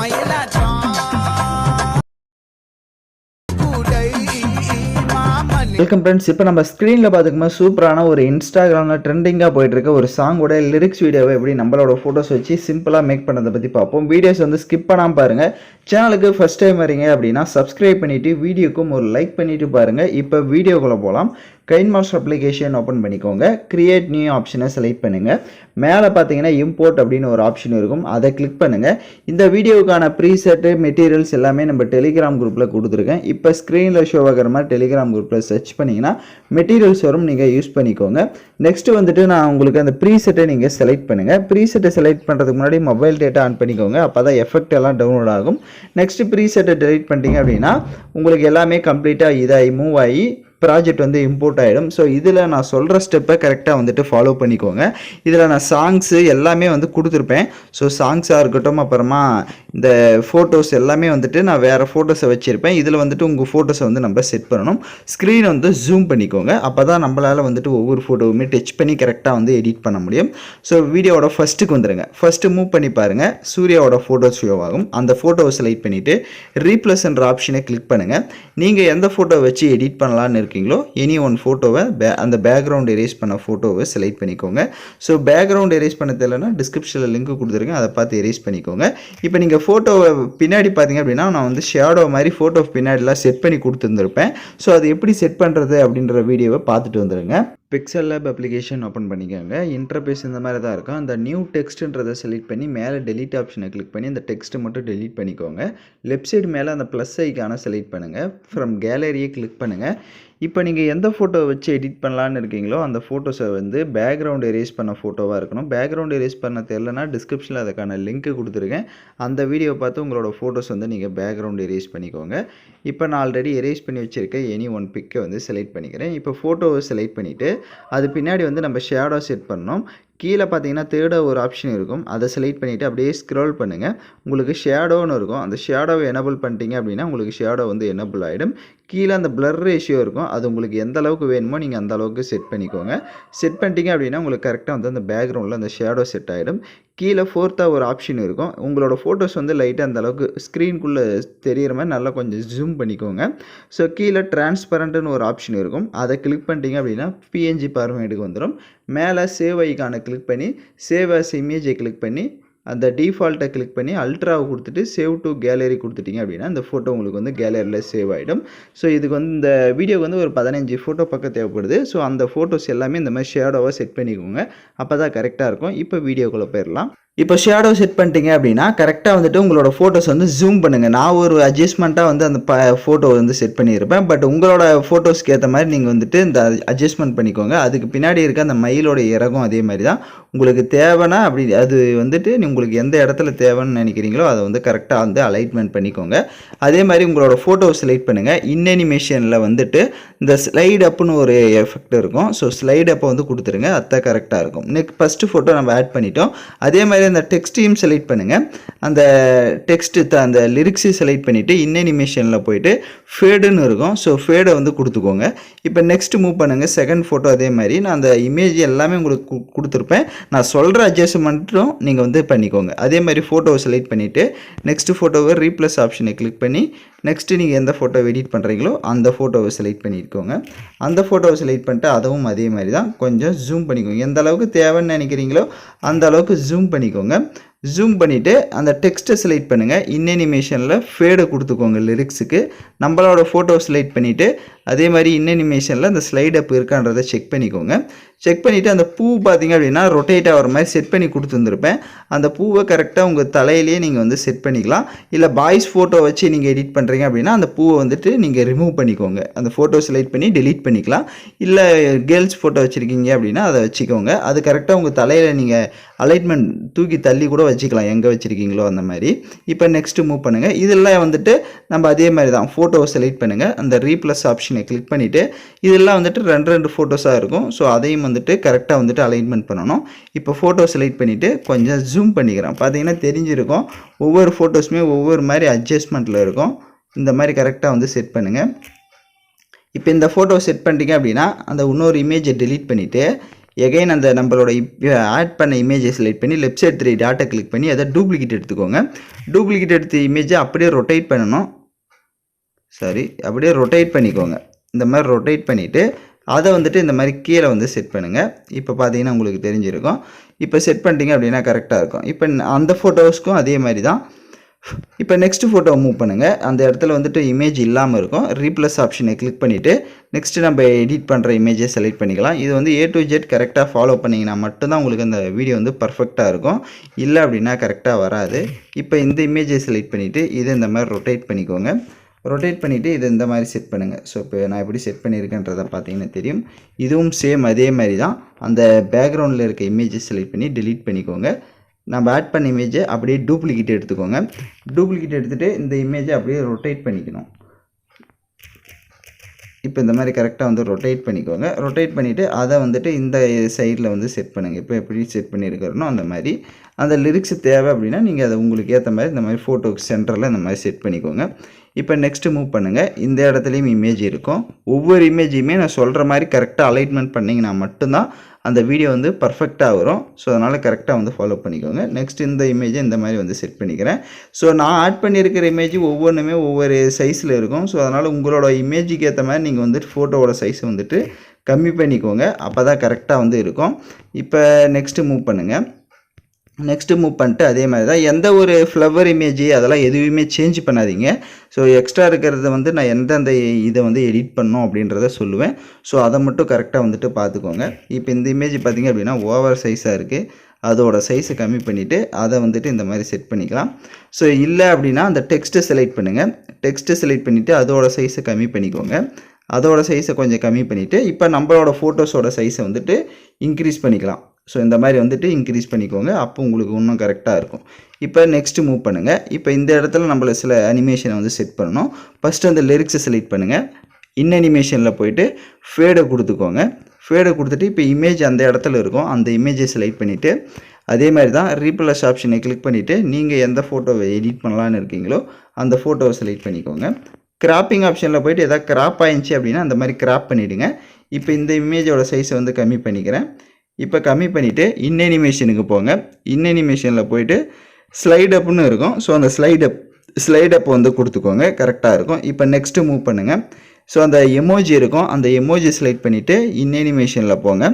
Welcome friends. இப்போ நம்ம ஸ்க்ரீனில் பார்த்துக்கும்போது சூப்பரான ஒரு இன்ஸ்டாகிராமில் ட்ரெண்டிங்காக போயிட்டுருக்க ஒரு சாங்கோட லிரிக்ஸ் வீடியோவை எப்படி நம்மளோட ஃபோட்டோஸ் வச்சு சிம்பிளாக மேக் பண்ணதை பற்றி பார்ப்போம். வீடியோஸ் வந்து ஸ்கிப் பண்ணாமல் பாருங்கள். சேனலுக்கு ஃபஸ்ட் டைம் வரீங்க அப்படின்னா சப்ஸ்கிரைப் பண்ணிவிட்டு வீடியோக்கும் ஒரு லைக் பண்ணிவிட்டு பாருங்கள். இப்போ வீடியோக்குள்ளே போகலாம். கைன்மாஸ்டர் அப்ளிகேஷன் ஓப்பன் பண்ணிக்கோங்க. கிரியேட் நியூ ஆப்ஷனை செலக்ட் பண்ணுங்கள். மேலே பார்த்தீங்கன்னா இம்போர்ட் அப்படின்னு ஒரு ஆப்ஷன் இருக்கும், அதை கிளிக் பண்ணுங்கள். இந்த வீடியோவுக்கான ப்ரீசெட்டு மெட்டீரியல்ஸ் எல்லாமே நம்ம டெலிகிராம் குரூப்பில் கொடுத்துருக்கேன். இப்போ ஸ்க்ரீனில் ஷோ ஆகிற மாதிரி டெலிகிராம் குரூப்பில் சர்ச் பண்ணிங்கன்னா மெட்டீரியல்ஸ் வரும், நீங்கள் யூஸ் பண்ணிக்கோங்க. நெக்ஸ்ட்டு வந்துட்டு நான் உங்களுக்கு அந்த ப்ரீசெட்டை நீங்கள் செலக்ட் பண்ணுங்கள். ப்ரீசெட்டை செலக்ட் பண்ணுறதுக்கு முன்னாடி மொபைல் டேட்டா ஆன் பண்ணிக்கோங்க, அப்போ தான் எஃபெக்ட் எல்லாம் டவுன்லோட் ஆகும். நெக்ஸ்ட்டு ப்ரீசெட்டை டெலிட் பண்ணிட்டீங்க அப்படின்னா உங்களுக்கு எல்லாமே கம்ப்ளீட்டாக இதாகி மூவ் ஆகி ப்ராஜெக்ட் வந்து இம்போர்ட் ஆகிடும். ஸோ இதில் நான் சொல்கிற ஸ்டெப்பை கரெக்டாக வந்துட்டு ஃபாலோ பண்ணிக்கோங்க. இதில் நான் சாங்ஸு எல்லாமே வந்து கொடுத்துருப்பேன். ஸோ சாங்ஸாக இருக்கட்டும், அப்புறமா இந்த ஃபோட்டோஸ் எல்லாமே வந்துட்டு நான் வேறு ஃபோட்டோஸை வச்சுருப்பேன். இதில் வந்துட்டு உங்கள் ஃபோட்டோஸை வந்து நம்ம செட் பண்ணணும். ஸ்க்ரீனை வந்து ஜூம் பண்ணிக்கோங்க, அப்போ தான் நம்மளால் வந்துட்டு ஒவ்வொரு ஃபோட்டோவுமே டச் பண்ணி கரெக்டாக வந்து எடிட் பண்ண முடியும். ஸோ வீடியோவோட ஃபஸ்ட்டுக்கு வந்துடுங்க. ஃபஸ்ட்டு மூவ் பண்ணி பாருங்கள், சூர்யாவோட ஃபோட்டோஸ் ஷோ ஆகும். அந்த ஃபோட்டோவை செலக்ட் பண்ணிவிட்டு ரீப்ளேஸ் என்ற ஆப்ஷனை கிளிக் பண்ணுங்கள். நீங்கள் எந்த ஃபோட்டோ வச்சு எடிட் பண்ணலான்னு இருக்கீங்களோ எனி ஒன் ஃபோட்டோவை அந்த பேக்ரவுண்ட் எரேஸ் பண்ண ஃபோட்டோவை செலக்ட் பண்ணிக்கோங்க. ஸோ பேக்ரவுண்ட் எரேஸ் பண்ண தெரியலனா டிஸ்கிரிப்ஷனில் லிங்க் கொடுத்துருக்கேன், அதை பார்த்து எரேஸ் பண்ணிக்கோங்க. இப்போ நீங்கள் ஃபோட்டோவை பின்னாடி பார்த்தீங்க அப்படின்னா நான் வந்து ஷேடோ மாதிரி ஃபோட்டோ பின்னாடிலாம் செட் பண்ணி கொடுத்துருந்துருப்பேன். ஸோ அது எப்படி செட் பண்ணுறது அப்படின்ற வீடியோவை பார்த்துட்டு வந்துடுங்க. பிக்சல் லேப் அப்ளிகேஷன் ஓப்பன் பண்ணிக்கோங்க. இன்டர்பேஸ் இந்த மாதிரி தான் இருக்கும். அந்த நியூ டெக்ஸ்ட்ன்றதை செலக்ட் பண்ணி மேலே டெலீட் ஆப்ஷனை கிளிக் பண்ணி அந்த டெக்ஸ்ட்டை மட்டும் டெலீட் பண்ணிக்கோங்க. லெஃப்ட் சைடு மேலே அந்த ப்ளஸ் ஐக்கான செலக்ட் பண்ணுங்கள். ஃப்ரம் கேலரியை கிளிக் பண்ணுங்கள். இப்போ நீங்கள் எந்த ஃபோட்டோ வச்சு எடிட் பண்ணலான்னு இருக்கீங்களோ அந்த ஃபோட்டோஸை வந்து பேக்ரவுண்ட் எரேஸ் பண்ண ஃபோட்டோவாக இருக்கணும். பேக்ரவுண்ட் எரேஸ் பண்ண தெரியலனா டிஸ்கிரிப்ஷனில் அதுக்கான லிங்க் கொடுத்துருக்கேன். அந்த வீடியோ பார்த்து உங்களோட ஃபோட்டோஸ் வந்து நீங்கள் பேக்ரவுண்ட் எரேஸ் பண்ணிக்கோங்க. இப்போ நான் ஆல்ரெடி எரேஸ் பண்ணி வச்சுருக்கேன் எனி ஒன் பிக்கை வந்து செலக்ட் பண்ணிக்கிறேன். இப்போ ஃபோட்டோவை செலக்ட் பண்ணிவிட்டு அது பின்னாடி வந்து நம்ம ஷேடோ செட் பண்ணோம். கீழே பார்த்தீங்கன்னா தேர்டாக ஒரு ஆப்ஷன் இருக்கும், அதை செலக்ட் பண்ணிவிட்டு அப்படியே ஸ்க்ரோல் பண்ணுங்கள். உங்களுக்கு ஷேடோன்னு இருக்கும், அந்த ஷேடோவை எனபிள் பண்ணிட்டீங்க அப்படின்னா உங்களுக்கு ஷேடோ வந்து எனபிள் ஆகிடும். கீழே அந்த பிளர் ரேஷியோ இருக்கும், அது உங்களுக்கு எந்த அளவுக்கு வேணுமோ நீங்கள் அந்த அளவுக்கு செட் பண்ணிக்கோங்க. செட் பண்ணிட்டீங்க அப்படின்னா உங்களுக்கு கரெக்டாக வந்து அந்த பேக்ரவுண்டில் அந்த ஷேடோ செட் ஆகிடும். கீழே ஃபோர்த்தாக ஒரு ஆப்ஷன் இருக்கும். உங்களோட ஃபோட்டோஸ் வந்து லைட்டாக அந்த அளவுக்கு ஸ்க்ரீனுக்குள்ளே தெரிகிற மாதிரி நல்லா கொஞ்சம் ஜூம் பண்ணிக்கோங்க. ஸோ கீழே டிரான்ஸ்பரண்ட்டுன்னு ஒரு ஆப்ஷன் இருக்கும், அதை கிளிக் பண்ணிட்டீங்க அப்படின்னா பிஎன்ஜி ஃபார்மேட்டுக்கு வந்துடும். மேலே சேவ் ஐக்கானை கிளிக் பண்ணி சேவ் ஆஸ் இமேஜை கிளிக் பண்ணி அந்த டிஃபால்ட்டை கிளிக் பண்ணி அல்ட்ராவை கொடுத்துட்டு சேவ் டு கேலரி கொடுத்துட்டிங்க அப்படின்னா இந்த ஃபோட்டோ உங்களுக்கு வந்து கேலரியில் சேவ் ஆகிடும். ஸோ இதுக்கு வந்து இந்த வீடியோக்கு வந்து ஒரு 15 ஃபோட்டோ பக்கம் தேவைப்படுது. ஸோ அந்த ஃபோட்டோஸ் எல்லாமே இந்த மாதிரி ஷேடோவாக செட் பண்ணிக்கோங்க, அப்போ தான் கரெக்டாக இருக்கும். இப்போ வீடியோக்குள்ளே போயிடலாம். இப்போ ஷேடோ செட் பண்ணிட்டீங்க அப்படின்னா கரெக்டாக வந்துட்டு உங்களோட ஃபோட்டோஸ் வந்து ஜூம் பண்ணுங்கள். நான் ஒரு அட்ஜஸ்ட்மெண்ட்டாக வந்து அந்த ஃபோட்டோ வந்து செட் பண்ணியிருப்பேன். பட் உங்களோட ஃபோட்டோஸ்க்கு ஏற்ற மாதிரி நீங்கள் வந்துட்டு இந்த அட்ஜஸ்ட்மெண்ட் பண்ணிக்கோங்க. அதுக்கு பின்னாடி இருக்க அந்த மயிலோட இறகும் அதே மாதிரி தான். உங்களுக்கு தேவைன்னா அப்படி அது வந்துட்டு உங்களுக்கு எந்த இடத்துல தேவைன்னு நினைக்கிறீங்களோ அதை வந்து கரெக்டாக வந்து அலைட்மெண்ட் பண்ணிக்கோங்க. அதே மாதிரி உங்களோட ஃபோட்டோவை செலக்ட் பண்ணுங்கள். இன்அனிமேஷனில் வந்துட்டு இந்த ஸ்லைட் அப்புன்னு ஒரு எஃபெக்ட் இருக்கும். ஸோ ஸ்லைட் அப்போ வந்து கொடுத்துருங்க, அதுதான் கரெக்டாக இருக்கும். நெக்ஸ்ட் ஃபஸ்ட்டு ஃபோட்டோ நம்ம ஆட் பண்ணிட்டோம். அதே மாதிரி அந்த டெக்ஸ்ட்டையும் செலக்ட் பண்ணுங்கள். அந்த டெக்ஸ்ட்டு அந்த லிரிக்ஸையும் செலக்ட் பண்ணிவிட்டு இன்அனிமேஷனில் போயிட்டு ஃபேடுன்னு இருக்கும். ஸோ ஃபேடை வந்து கொடுத்துக்கோங்க. இப்போ நெக்ஸ்ட் மூவ் பண்ணுங்கள். செகண்ட் ஃபோட்டோ அதே மாதிரி நான் அந்த இமேஜ் எல்லாமே உங்களுக்கு கொடுத்துருப்பேன். நான் சொல்கிற அட்ஜஸ்ட்மெண்ட்டும் நீங்கள் வந்து பண்ணிக்கோங்க. அதே மாதிரி ஃபோட்டோவை செலக்ட் பண்ணிவிட்டு நெக்ஸ்ட் ஃபோட்டோவை ரீப்ளேஸ் ஆப்ஷனை கிளிக் பண்ணி நெக்ஸ்ட்டு நீங்கள் எந்த ஃபோட்டோ எடிட் பண்ணுறீங்களோ அந்த ஃபோட்டோவை செலக்ட் பண்ணிக்கோங்க. அந்த ஃபோட்டோவை செலக்ட் பண்ணிட்டு அதுவும் அதே மாதிரி தான் கொஞ்சம் ஜூம் பண்ணிக்கோங்க. எந்த அளவுக்கு தேவைன்னு நினைக்கிறீங்களோ அந்த அளவுக்கு ஜூம் பண்ணிக்கோங்க. ஜூம் பண்ணிவிட்டு அந்த டெக்ஸ்ட்டை செலக்ட் பண்ணுங்கள். இன்அனிமேஷனில் ஃபேடை கொடுத்துக்கோங்க லிரிக்ஸுக்கு. நம்மளோட ஃபோட்டோ செலக்ட் பண்ணிவிட்டு அதே மாதிரி இன்அனிமேஷனில் அந்த ஸ்லைட் அப் இருக்கான்றதை செக் பண்ணிக்கோங்க. செக் பண்ணிவிட்டு அந்த பூ பார்த்திங்க அப்படின்னா ரொட்டேட் ஆகிற மாதிரி செட் பண்ணி கொடுத்துருந்துருப்பேன். அந்த பூவை கரெக்டாக உங்கள் தலையிலேயே நீங்கள் வந்து செட் பண்ணிக்கலாம். இல்லை பாய்ஸ் ஃபோட்டோ வச்சு நீங்கள் எடிட் பண்ணுறீங்க அப்படின்னா அந்த பூவை வந்துட்டு நீங்கள் ரிமூவ் பண்ணிக்கோங்க. அந்த ஃபோட்டோ செலக்ட் பண்ணி டெலீட் பண்ணிக்கலாம். இல்லை கேர்ள்ஸ் ஃபோட்டோ வச்சுருக்கீங்க அப்படின்னா அதை வச்சுக்கோங்க. அது கரெக்டாக உங்கள் தலையில் நீங்கள் அலைட்மெண்ட் தூக்கி தள்ளி கூட வச்சுக்கலாம், எங்கே வச்சுருக்கீங்களோ அந்த மாதிரி. இப்போ நெக்ஸ்ட்டு மூவ் பண்ணுங்கள். இதெல்லாம் வந்துட்டு நம்ம அதே மாதிரி தான் ஃபோட்டோவை செலக்ட் பண்ணுங்கள். அந்த ரீப்ளஸ் ஆப்ஷனை கிளிக் பண்ணிவிட்டு இதெல்லாம் வந்துட்டு ரெண்டு ஃபோட்டோஸாக இருக்கும். ஸோ அதையும் வந்துட்டு கரெக்டாக வந்துட்டு அலைன்மெண்ட் பண்ணணும். இப்போ ஃபோட்டோ செலக்ட் பண்ணிவிட்டு கொஞ்சம் ஜூம் பண்ணிக்கிறேன். பார்த்தீங்கன்னா தெரிஞ்சிருக்கும் ஒவ்வொரு ஃபோட்டோஸுமே ஒவ்வொரு மாதிரி அட்ஜஸ்ட்மெண்ட்டில் இருக்கும். இந்த மாதிரி கரெக்டாக வந்து செட் பண்ணுங்கள். இப்போ இந்த ஃபோட்டோ செட் பண்ணிட்டீங்க அப்படின்னா அந்த இன்னொரு இமேஜை டெலீட் பண்ணிவிட்டு எகைன் அந்த நம்மளோட ஆட் பண்ண இமேஜை செலக்ட் பண்ணி லெஃப்ட் சைட் 3 டாட்டை கிளிக் பண்ணி அதை டூப்ளிகேட் எடுத்துக்கோங்க. டூப்ளிகேட் எடுத்த இமேஜை அப்படியே ரொட்டேட் பண்ணணும். அப்படியே ரொட்டேட் பண்ணிக்கோங்க. இந்த மாதிரி ரொட்டேட் பண்ணிவிட்டு அதை வந்துட்டு இந்த மாதிரி கீழே வந்து செட் பண்ணுங்கள். இப்போ பார்த்தீங்கன்னா உங்களுக்கு தெரிஞ்சிருக்கும். இப்போ செட் பண்ணிட்டீங்க அப்படின்னா கரெக்டாக இருக்கும். இப்போ அந்த ஃபோட்டோஸ்க்கும் அதே மாதிரி தான். இப்போ நெக்ஸ்ட் ஃபோட்டோ மூவ் பண்ணுங்கள். அந்த இடத்துல வந்துட்டு இமேஜ் இல்லாமல் இருக்கும். ரீப்ளஸ் ஆப்ஷனை கிளிக் பண்ணிவிட்டு நெக்ஸ்ட்டு நம்ம எடிட் பண்ணுற இமேஜை செலக்ட் பண்ணிக்கலாம். இது வந்து A to Z கரெக்டாக ஃபாலோ பண்ணிங்கன்னா மட்டும்தான் உங்களுக்கு அந்த வீடியோ வந்து பர்ஃபெக்டாக இருக்கும். இல்லை அப்படின்னா கரெக்டாக வராது. இப்போ இந்த இமேஜை செலக்ட் பண்ணிவிட்டு இதை இந்த மாதிரி ரொட்டேட் பண்ணிக்கோங்க. ரொட்டேட் பண்ணிவிட்டு இதை இந்த மாதிரி செட் பண்ணுங்கள். ஸோ இப்போ நான் எப்படி செட் பண்ணியிருக்கேன்றதை பார்த்தீங்கன்னா தெரியும். இதுவும் சேம் அதே மாதிரி தான். அந்த பேக்ரவுண்டில் இருக்க இமேஜை செலக்ட் பண்ணி டெலீட் பண்ணிக்கோங்க. நம்ம ஆட் பண்ண இமேஜை அப்படியே டூப்ளிகேட் எடுத்துக்கோங்க. டூப்ளிகேட் எடுத்துகிட்டு இந்த இமேஜை அப்படியே ரொட்டேட் பண்ணிக்கணும். இப்போ இந்த மாதிரி கரெக்டாக வந்து ரொட்டேட் பண்ணிக்கோங்க. ரொட்டேட் பண்ணிவிட்டு அதை வந்துட்டு இந்த சைடில் வந்து செட் பண்ணுங்கள். இப்போ எப்படி செட் பண்ணியிருக்கிறனோ அந்த மாதிரி. அந்த லிரிக்ஸ் தேவை அப்படின்னா நீங்கள் அதை உங்களுக்கு ஏற்ற மாதிரி இந்த மாதிரி ஃபோட்டோக்கு சென்டரில் இந்த மாதிரி செட் பண்ணிக்கோங்க. இப்போ நெக்ஸ்ட்டு மூவ் பண்ணுங்கள். இந்த இடத்துலையும் இமேஜ் இருக்கும். ஒவ்வொரு இமேஜையுமே நான் சொல்கிற மாதிரி கரெக்டாக அலைன்மெண்ட் பண்ணிங்கன்னா மட்டும்தான் அந்த வீடியோ வந்து பர்ஃபெக்டாக வரும். ஸோ அதனால் கரெக்டாக வந்து ஃபாலோ பண்ணிக்கோங்க. நெக்ஸ்ட் இந்த இமேஜை இந்த மாதிரி வந்து செட் பண்ணிக்கிறேன். ஸோ நான் ஆட் பண்ணியிருக்கிற இமேஜ் ஒவ்வொன்றுமே ஒவ்வொரு சைஸில் இருக்கும். ஸோ அதனால் உங்களோட இமேஜுக்கு ஏற்ற மாதிரி நீங்கள் வந்துட்டு ஃபோட்டோவோட சைஸை வந்துட்டு கம்மி பண்ணிக்கோங்க. அப்போ தான் கரெக்டாக வந்து இருக்கும். இப்போ நெக்ஸ்ட்டு மூவ் பண்ணுங்கள். நெக்ஸ்ட்டு மூவ் பண்ணிட்டு அதே மாதிரி தான் எந்த ஒரு ஃப்ளவர் இமேஜ் அதெல்லாம் எதுவுமே சேஞ்ச் பண்ணாதீங்க. ஸோ எக்ஸ்ட்ரா இருக்கிறத வந்து நான் எந்தெந்த இதை வந்து எடிட் பண்ணோம் அப்படின்றத சொல்லுவேன். ஸோ அதை மட்டும் கரெக்டாக வந்துட்டு பார்த்துக்கோங்க. இப்போ இந்த இமேஜ் பார்த்திங்க அப்படின்னா ஓவர் சைஸாக இருக்குது. அதோட சைஸை கம்மி பண்ணிவிட்டு அதை வந்துட்டு இந்த மாதிரி செட் பண்ணிக்கலாம். ஸோ இல்லை அப்படின்னா அந்த டெக்ஸ்ட்டை செலக்ட் பண்ணுங்கள். டெக்ஸ்ட்டை செலக்ட் பண்ணிவிட்டு அதோட சைஸை கம்மி பண்ணிக்கோங்க. அதோட சைஸை கொஞ்சம் கம்மி பண்ணிவிட்டு இப்போ நம்மளோட ஃபோட்டோஸோட சைஸை வந்துட்டு இன்க்ரீஸ் பண்ணிக்கலாம். ஸோ இந்த மாதிரி வந்துட்டு இன்க்ரீஸ் பண்ணிக்கோங்க. அப்போ உங்களுக்கு இன்னும் கரெக்டாக இருக்கும். இப்போ நெக்ஸ்ட்டு மூவ் பண்ணுங்கள். இப்போ இந்த இடத்துல நம்மள சில அனிமேஷனை வந்து செட் பண்ணணும். ஃபஸ்ட்டு அந்த லிரிக்ஸை செலக்ட் பண்ணுங்கள். அனிமேஷனில் போயிட்டு ஃபேடை கொடுத்துக்கோங்க. ஃபேடை கொடுத்துட்டு இப்போ இமேஜ் அந்த இடத்துல இருக்கும். அந்த இமேஜை செலக்ட் பண்ணிவிட்டு அதே மாதிரி தான் ரீப்ளஸ் ஆப்ஷனை கிளிக் பண்ணிவிட்டு நீங்கள் எந்த ஃபோட்டோவை எடிட் பண்ணலான்னு இருக்கீங்களோ அந்த ஃபோட்டோவை செலக்ட் பண்ணிக்கோங்க. கிராப்பிங் ஆப்ஷனில் போய்ட்டு எதாவது கிராப் ஆயிடுச்சு அப்படின்னா அந்த மாதிரி கிராப் பண்ணிவிடுங்க. இப்போ இந்த இமேஜோட சைஸை வந்து கம்மி பண்ணிக்கிறேன். இப்போ கம்மி பண்ணிவிட்டு அனிமேஷனுக்கு போங்க. அனிமேஷனில் போய்ட்டு ஸ்லைட் அப்னு இருக்கும். ஸோ அந்த ஸ்லைட் அப் வந்து கொடுத்துக்கோங்க. கரெக்டாக இருக்கும். இப்போ நெக்ஸ்ட்டு மூவ் பண்ணுங்கள். ஸோ அந்த எமோஜி இருக்கும். அந்த எமோஜி செலக்ட் பண்ணிவிட்டு அனிமேஷனில் போங்க.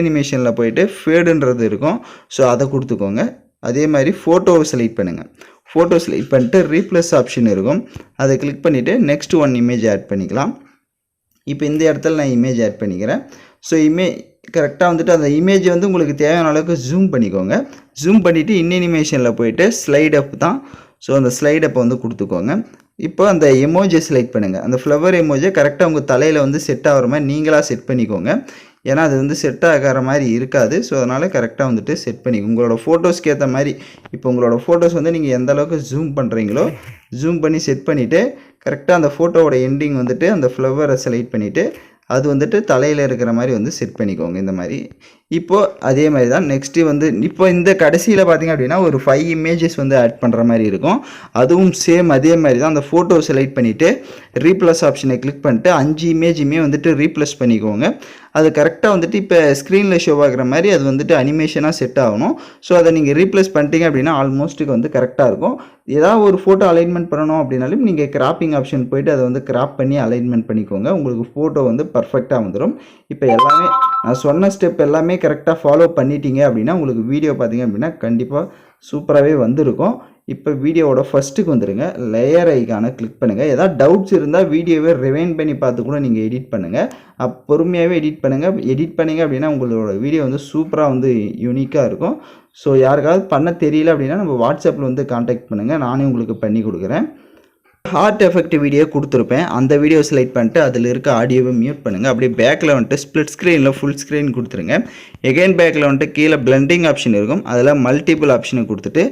அனிமேஷனில் போய்ட்டு ஃபேடுன்றது இருக்கும். ஸோ அதை கொடுத்துக்கோங்க. அதே மாதிரி ஃபோட்டோவை செலக்ட் பண்ணுங்கள். ஃபோட்டோ செலக்ட் பண்ணிட்டு ரீப்ளஸ் ஆப்ஷன் இருக்கும். அதை கிளிக் பண்ணிவிட்டு நெக்ஸ்ட் ஒன் இமேஜ் ஆட் பண்ணிக்கலாம். இப்போ இந்த இடத்துல நான் இமேஜ் ஆட் பண்ணிக்கிறேன். ஸோ கரெக்டாக வந்துட்டு அந்த இமேஜ் வந்து உங்களுக்கு தேவையான அளவுக்கு ஜூம் பண்ணிக்கோங்க. ஜூம் பண்ணிவிட்டு அனிமேஷனில் போய்ட்டு ஸ்லைட் அப் தான். ஸோ அந்த ஸ்லைட் அப்பை வந்து கொடுத்துக்கோங்க. இப்போ அந்த எமோஜை செலக்ட் பண்ணுங்கள். அந்த ஃப்ளவர் எமோஜை கரெக்டாக உங்கள் தலையில் வந்து செட் ஆகிற மாதிரி நீங்களாக செட் பண்ணிக்கோங்க. ஏன்னா அது வந்து செட் ஆகிற மாதிரி இருக்காது. ஸோ அதனால் கரெக்டாக வந்துட்டு செட் பண்ணிக்கோங்க. உங்களோட ஃபோட்டோஸ்க்கு ஏற்ற மாதிரி இப்போ உங்களோட ஃபோட்டோஸ் வந்து நீங்கள் எந்த அளவுக்கு ஜூம் பண்ணுறீங்களோ ஜூம் பண்ணி செட் பண்ணிவிட்டு கரெக்டாக அந்த ஃபோட்டோவோட எண்டிங் வந்துட்டு அந்த ஃப்ளவரை செலக்ட் பண்ணிவிட்டு அது வந்துட்டு தலையில் இருக்கிற மாதிரி வந்து செட் பண்ணிக்கோங்க இந்த மாதிரி. இப்போது அதே மாதிரி தான் நெக்ஸ்ட்டு வந்து இப்போ இந்த கடைசியில் பார்த்திங்க அப்படின்னா ஒரு 5 இமேஜஸ் வந்து ஆட் பண்ணுற மாதிரி இருக்கும். அதுவும் சேம் அதே மாதிரி தான். அந்த ஃபோட்டோ செலக்ட் பண்ணிவிட்டு ரீப்ளஸ் ஆப்ஷனை கிளிக் பண்ணிட்டு 5 இமேஜுமே வந்துட்டு ரீப்ளஸ் பண்ணிக்கோங்க. அது கரெக்டாக வந்துட்டு இப்போ ஸ்க்ரீனில் ஷோ ஆகிற மாதிரி அது வந்துட்டு அனிமேஷனாக செட் ஆகணும். ஸோ அதை நீங்கள் ரீப்ளேஸ் பண்ணிட்டீங்க அப்படின்னா ஆல்மோஸ்ட்டுக்கு வந்து கரெக்டாக இருக்கும். ஏதாவது ஒரு ஃபோட்டோ அலைன்மெண்ட் பண்ணணும் அப்படின்னாலும் நீங்கள் கிராப்பிங் ஆப்ஷன் போய்ட்டு அதை வந்து கிராப் பண்ணி அலைன்மெண்ட் பண்ணிக்கோங்க. உங்களுக்கு ஃபோட்டோ வந்து பர்ஃபெக்டாக வந்துடும். இப்போ எல்லாமே நான் சொன்ன ஸ்டெப் எல்லாமே கரெக்டாக ஃபாலோ பண்ணிட்டீங்க அப்படின்னா உங்களுக்கு வீடியோ பார்த்தீங்க அப்படின்னா கண்டிப்பாக சூப்பராகவே வந்திருக்கும். இப்போ வீடியோவோட ஃபஸ்ட்டுக்கு வந்துடுங்க. லேயர் ஐக்கானை கிளிக் பண்ணுங்கள். ஏதாவது டவுட்ஸ் இருந்தால் வீடியோவை ரிவைண்ட் பண்ணி பார்த்து கூட நீங்கள் எடிட் பண்ணுங்கள். பொறுமையாகவே எடிட் பண்ணுங்கள். எடிட் பண்ணிங்க அப்படின்னா உங்களோட வீடியோ வந்து சூப்பராக வந்து யூனிக்காக இருக்கும். ஸோ யாருக்காவது பண்ண தெரியல அப்படின்னா நம்ம வாட்ஸ்அப்பில் வந்து காண்டாக்ட் பண்ணுங்கள். நானே உங்களுக்கு பண்ணி கொடுக்குறேன். ஹார்ட் எஃபெக்ட் வீடியோ கொடுத்துருப்பேன். அந்த வீடியோ செலக்ட் பண்ணிட்டு அதில் இருக்க ஆடியோவை மியூட் பண்ணுங்கள். அப்படியே பேக்கில் வந்துட்டு ஸ்ப்ளிட் ஸ்க்ரீனில் ஃபுல் ஸ்க்ரீன் கொடுத்துருங்க. எகைன் பேக்கில் வந்துட்டு கீழே பிளெண்டிங் ஆப்ஷன் இருக்கும். அதில் மல்டிபிள் ஆப்ஷனை கொடுத்துட்டு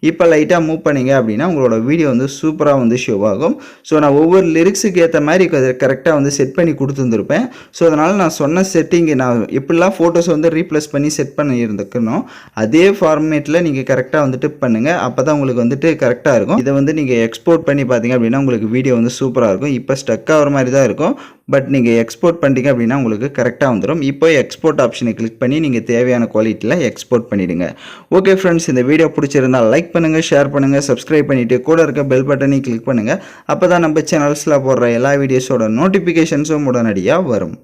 இப்போ லைட்டாக மூவ் பண்ணிங்க அப்படின்னா உங்களோட வீடியோ வந்து சூப்பராக வந்து ஷோ ஆகும். ஸோ நான் ஒவ்வொரு லிரிக்ஸுக்கு ஏற்ற மாதிரி கரெக்டாக வந்து செட் பண்ணி கொடுத்துருந்துருப்பேன். ஸோ அதனால் நான் சொன்ன செட்டிங்கு நான் எப்படிலாம் ஃபோட்டோஸ் வந்து ரீப்ளேஸ் பண்ணி செட் பண்ணி இருந்துக்கணும் அதே ஃபார்மேட்டில் நீங்கள் கரெக்டாக வந்துட்டு பண்ணுங்கள். அப்போ தான் உங்களுக்கு வந்துட்டு கரெக்டாக இருக்கும். இதை வந்து நீங்கள் எக்ஸ்போர்ட் பண்ணி பார்த்தீங்க அப்படின்னா அப்படின்னா உங்களுக்கு வீடியோ வந்து சூப்பராக இருக்கும். இப்போ ஸ்டக் ஆகிற மாதிரி தான் இருக்கும். பட் நீங்கள் எக்ஸ்போர்ட் பண்ணிட்டீங்க அப்படின்னா உங்களுக்கு கரெக்டாக வந்துடும். இப்போ எக்ஸ்போர்ட் ஆப்ஷனை கிளிக் பண்ணி நீங்கள் தேவையான குவாலிட்டியில் எக்ஸ்போர்ட் பண்ணிவிடுங்க. ஓகே ஃப்ரெண்ட்ஸ், இந்த வீடியோ பிடிச்சிருந்தால் லைக் பண்ணுங்கள், ஷேர் பண்ணுங்கள், சப்ஸ்கிரைப் பண்ணிவிட்டு கூட இருக்க பெல் பட்டனையும் கிளிக் பண்ணுங்கள். அப்போ தான் நம்ம சேனல்ஸில் போடுற எல்லா வீடியோஸோட நோட்டிஃபிகேஷன்ஸும் உடனடியாக வரும்.